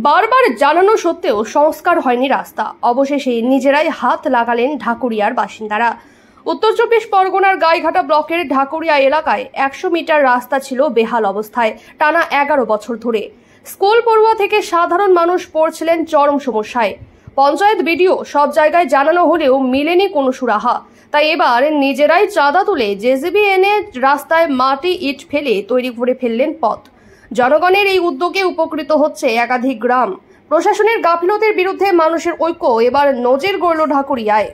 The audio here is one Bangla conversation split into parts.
বারবার জানানো সত্ত্বেও সংস্কার হয়নি রাস্তা। অবশেষে নিজেরাই হাত লাগালেন ঢাকুরিয়ার বাসিন্দারা। উত্তর চব্বিশ পরগনার গাইঘাটা ব্লকের ঢাকুরিয়া এলাকায় 100 মিটার রাস্তা ছিল বেহাল অবস্থায় টানা 11 বছর ধরে। স্কুল পড়ুয়া থেকে সাধারণ মানুষ পড়ছিলেন চরম সমস্যায়। পঞ্চায়েত বিডিও সব জায়গায় জানানো হলেও মিলেনি কোনো সুরাহা। তাই এবার নিজেরাই চাঁদা তুলে জেসিবি এনে রাস্তায় মাটি ইট ফেলে তৈরি করে ফেললেন পথ। জনগণের এই উদ্যোগে উপকৃত হচ্ছে একাধিক গ্রাম। প্রশাসনের গাফিলতির বিরুদ্ধে মানুষের ঐক্য এবার নজির গড়ল ঢাকুরিয়ায়।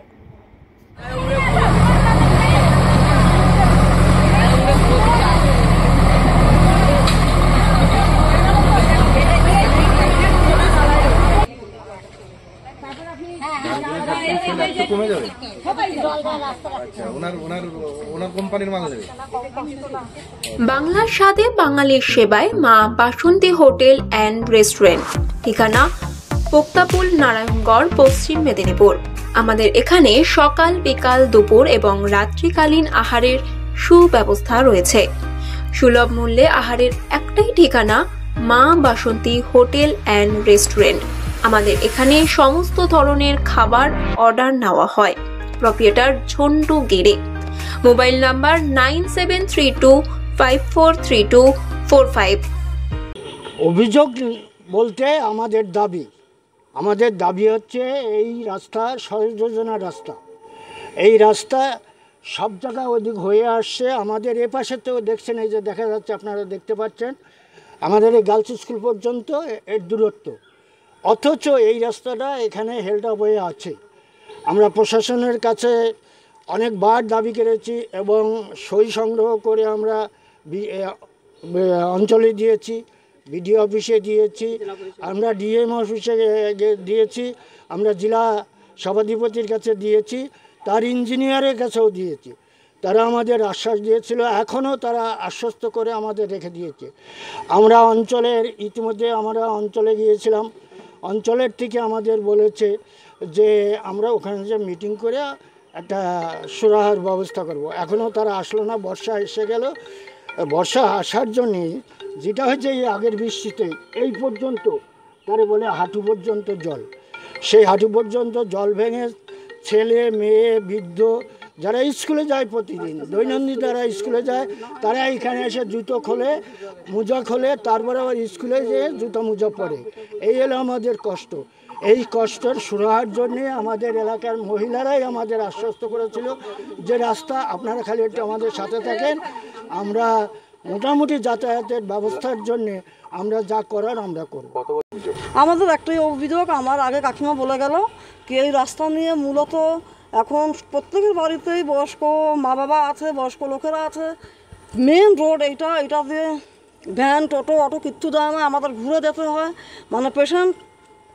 বাংলার স্বাদে বাঙালির সেবায় মা বাসন্তী হোটেল অ্যান্ড রেস্টুরেন্ট, ঠিকানা পোক্তাপুল, নারায়ণগড়, পশ্চিম মেদিনীপুর। আমাদের এখানে সকাল, বিকাল, দুপুর এবং রাত্রিকালীন আহারের সুব্যবস্থা রয়েছে। সুলভ মূল্যে আহারের একটাই ঠিকানা মা বাসন্তী হোটেল অ্যান্ড রেস্টুরেন্ট। আমাদের এখানে সমস্ত ধরনের খাবার অর্ডার নেওয়া হয়। প্রোপ্রাইটার ঝন্টু গেড়ে। Mobile number 9732543245। অভিযোগ বলতে আমাদের দাবি হচ্ছে এই রাস্তা সড়ক যোজনার রাস্তা। এই রাস্তা সব জায়গায় অধিক হয়ে আসছে। আমাদের এ পাশেতেও দেখছেন, এই যে দেখা যাচ্ছে, আপনারা দেখতে পাচ্ছেন আমাদের এই গার্লস স্কুল পর্যন্ত এর দূরত্ব, অথচ এই রাস্তাটা এখানে হেল্ড আপ হয়ে আছে। আমরা প্রশাসনের কাছে অনেকবার দাবি করেছি এবং সই সংগ্রহ করে আমরা অঞ্চলে দিয়েছি, বিডিও অফিসে দিয়েছি, আমরা ডিএম অফিসে দিয়েছি, আমরা জেলা সভাধিপতির কাছে দিয়েছি, তার ইঞ্জিনিয়ারের কাছেও দিয়েছি। তারা আমাদের আশ্বাস দিয়েছিল, এখনও তারা আশ্বস্ত করে আমাদের রেখে দিয়েছে। আমরা ইতিমধ্যে আমরা অঞ্চলে গিয়েছিলাম। অঞ্চলের থেকে আমাদের বলেছে যে আমরা ওখানে যে মিটিং করে একটা সুরাহার ব্যবস্থা করব। এখনও তারা আসলো না। বর্ষা এসে গেল। বর্ষা আসার জন্যে যেটা হয়েছে, এই আগের বৃষ্টিতে এই পর্যন্ত তারে বলে হাঁটু পর্যন্ত জল। সেই হাঁটু পর্যন্ত জল ভেঙে ছেলে মেয়ে বৃদ্ধ যারা স্কুলে যায়, প্রতিদিন দৈনন্দিন যারা স্কুলে যায়, তারা এখানে এসে জুতো খোলে, মোজা খোলে, তারপরে আবার স্কুলে যেয়ে জুতো মোজা পরে। এই হলো আমাদের কষ্ট। এই কষ্টের সুরাহার জন্যে আমাদের এলাকার মহিলারাই আমাদের আশ্বস্ত করেছিল যে রাস্তা আপনারা খালি একটু আমাদের সাথে থাকেন, আমরা মোটামুটি যাতায়াতের ব্যবস্থার জন্যে আমরা যা করার আমরা করব। আমাদের একটাই অভিযোগ, আমার আগে কাকিমা বলে গেল কি এই রাস্তা নিয়ে মূলত এখন প্রত্যেকের বাড়িতেই বয়স্ক মা বাবা আছে, বয়স্ক লোকেরা আছে। মেন রোড এটা দিয়ে ভ্যান, টোটো, অটো কিচ্ছু যায় না। আমাদের ঘুরে যেতে হয়, মানে পেশেন্ট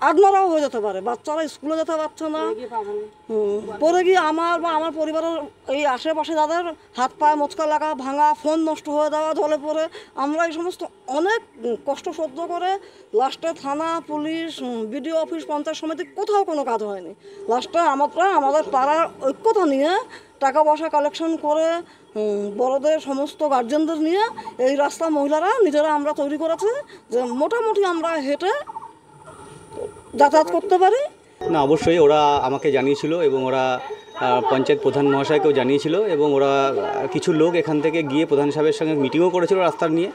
আদমারাও হয়ে যেতে পারে। বাচ্চারা স্কুলে যেতে পারছে না, পরে গিয়ে আমার পরিবারের এই আশেপাশে যাদের হাত পায়ে মোচকা লাগা, ভাঙা, ফোন নষ্ট হয়ে যাওয়া, জলে পড়ে, আমরা এই সমস্ত অনেক কষ্ট সহ্য করে লাস্টে থানা, পুলিশ, বিডিও অফিস, পঞ্চায়েত সমিতি কোথাও কোনো কাজ হয়নি। লাস্টে আমাদের পাড়ার ঐক্যতা নিয়ে টাকা পয়সা কালেকশন করে বড়দের সমস্ত গার্জেনদের নিয়ে এই রাস্তা মহিলারা নিজেরা আমরা তৈরি করেছি যে মোটামুটি আমরা হেঁটে যাতায়াত করতে পারি। না, অবশ্যই ওরা আমাকে জানিয়েছিল এবং ওরা পঞ্চায়েত প্রধান মহাশয়কেও জানিয়েছিল এবং ওরা কিছু লোক এখান থেকে গিয়ে প্রধান সাহেবের সঙ্গে মিটিংও করেছিল রাস্তার নিয়ে।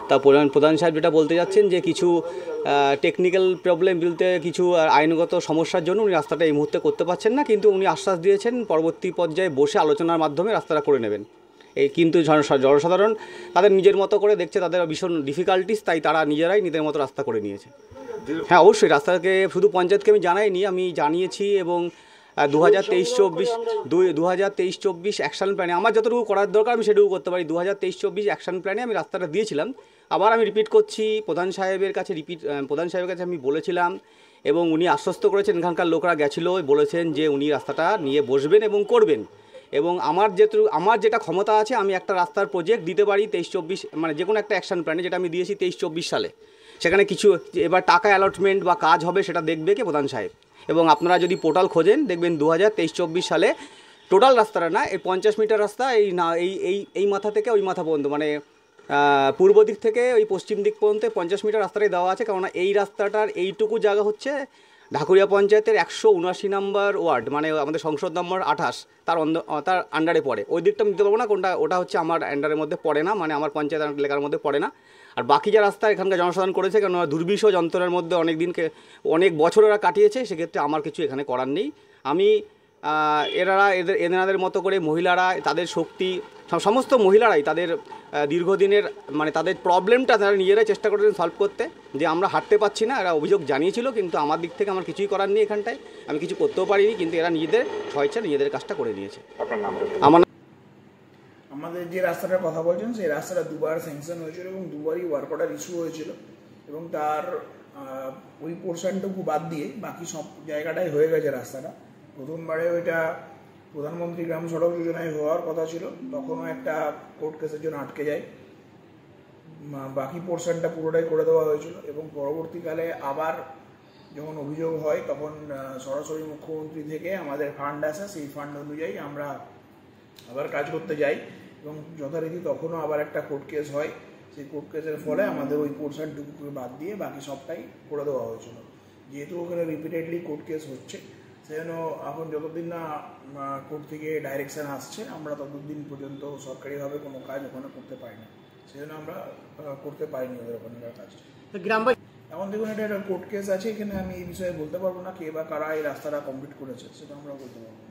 তা প্রধান সাহেব যেটা বলতে যাচ্ছেন যে কিছু টেকনিক্যাল প্রবলেম বলতে কিছু আইনগত সমস্যার জন্য উনি রাস্তাটা এই মুহূর্তে করতে পারছেন না, কিন্তু উনি আশ্বাস দিয়েছেন পরবর্তী পর্যায়ে বসে আলোচনার মাধ্যমে রাস্তাটা করে নেবেন। কিন্তু জনসাধারণ তাদের নিজের মতো করে দেখছে, তাদের ভীষণ ডিফিকাল্টিস, তাই তারা নিজেরাই নিজের মতো রাস্তা করে নিয়েছে। হ্যাঁ, অবশ্যই রাস্তাকে শুধু পঞ্চায়েতকে আমি জানাইনি, আমি জানিয়েছি এবং 2023-24 অ্যাকশন প্ল্যানে আমার যতটুকু করার দরকার আমি সেটুকু করতে পারি। 2023-24 অ্যাকশন প্ল্যানে আমি রাস্তাটা দিয়েছিলাম। আবার আমি রিপিট করছি, প্রধান সাহেবের কাছে আমি বলেছিলাম এবং উনি আশ্বস্ত করেছেন। এখানকার লোকরা গেছিলো, বলেছেন যে উনি রাস্তাটা নিয়ে বসবেন এবং করবেন। এবং আমার যেটা ক্ষমতা আছে, আমি একটা রাস্তার প্রজেক্ট দিতে পারি 23-24, মানে যে কোনো একটা অ্যাকশন প্ল্যানে, যেটা আমি দিয়েছি 23-24 সালে। সেখানে কিছু এবার টাকা অ্যালটমেন্ট বা কাজ হবে সেটা দেখবে কে? প্রধান সাহেব। এবং আপনারা যদি পোর্টাল খোঁজেন দেখবেন 2023-24 সালে টোটাল রাস্তাটা না, এই 50 মিটার রাস্তা এই মাথা থেকে ওই মাথা পর্যন্ত, মানে পূর্ব দিক থেকে ওই পশ্চিম দিক পর্যন্ত 50 মিটার রাস্তাটাই দেওয়া আছে, কারণ এই রাস্তাটার এইটুকু জায়গা হচ্ছে ঢাকুরিয়া পঞ্চায়েতের 179 নম্বর ওয়ার্ড, মানে আমাদের সংসদ নম্বর 28, তার আন্ডারে পড়ে। ওই দিকটা আমি দিতে পারবো না, কোনটা ওটা হচ্ছে আমার আন্ডারের মধ্যে পড়ে না, মানে আমার পঞ্চায়েত এলাকার মধ্যে পড়ে না। আর বাকি যা রাস্তা এখানকার জনসাধারণ করেছে, কারণ দুর্বিষহ যন্ত্রণার মধ্যে অনেক বছর ওরা কাটিয়েছে, সেক্ষেত্রে আমার কিছু এখানে করার নেই। আমি এনাদের মতো করে মহিলারা তাদের শক্তি, সমস্ত মহিলারাই তাদের দীর্ঘদিনের মানে তাদের প্রবলেমটা তারা নিজেরাই চেষ্টা করেছেন সলভ করতে, যে আমরা হাঁটতে পারছি না। এরা অভিযোগ জানিয়েছিল, কিন্তু আমার দিক থেকে আমার কিছুই করার নেই, এখানটায় আমি কিছু করতেও পারিনি, কিন্তু এরা নিজেদের স্বেচ্ছা নিজেদের কাজটা করে নিয়েছে। আমার আমাদের যে রাস্তাটার কথা বলছেন সেই রাস্তাটা দুবার স্যাংশন হয়েছিল এবং দুবারই ওয়ার্ক অর্ডার ইস্যু হয়েছিল, এবং তার ওই পোর্শনটুকু বাদ দিয়ে বাকি সব জায়গাটাই হয়ে গেছে রাস্তাটা। প্রথমবারে ওইটা প্রধানমন্ত্রী গ্রাম সড়ক যোজনায় হওয়ার কথা ছিল, তখনও একটা কোর্ট কেসের জন্য আটকে যায়। বাকি পোর্শনটা পুরোটাই করে দেওয়া হয়েছিল, এবং পরবর্তীকালে আবার যখন অভিযোগ হয় তখন সরাসরি মুখ্যমন্ত্রী থেকে আমাদের ফান্ড আসে, সেই ফান্ড অনুযায়ী আমরা আবার কাজ করতে যাই, এবং যথারীতি তখনও আবার একটা কোর্ট কেস হয়। সেই কোর্ট কেসের ফলে আমাদের ওই পোর্শনটুকু বাদ দিয়ে বাকি সবটাই করে দেওয়া হয়েছিল। যেহেতু ওখানে রিপিটেডলি কোর্ট কেস হচ্ছে, সেজন্য এখন যতদিন না কোর্ট থেকে ডাইরেকশন আসছে আমরা ততদিন পর্যন্ত সরকারিভাবে কোনো কাজ ওখানে করতে পারি না, সেজন্য আমরা করতে পারিনি ওদের ওখানকার কাজটা। এখন দেখুন, এটা একটা কোর্ট কেস আছে, এখানে আমি এই বিষয়ে বলতে পারবো না কে বা কারা এই রাস্তাটা কমপ্লিট করেছে, সেটা আমরা বলতে পারবো না।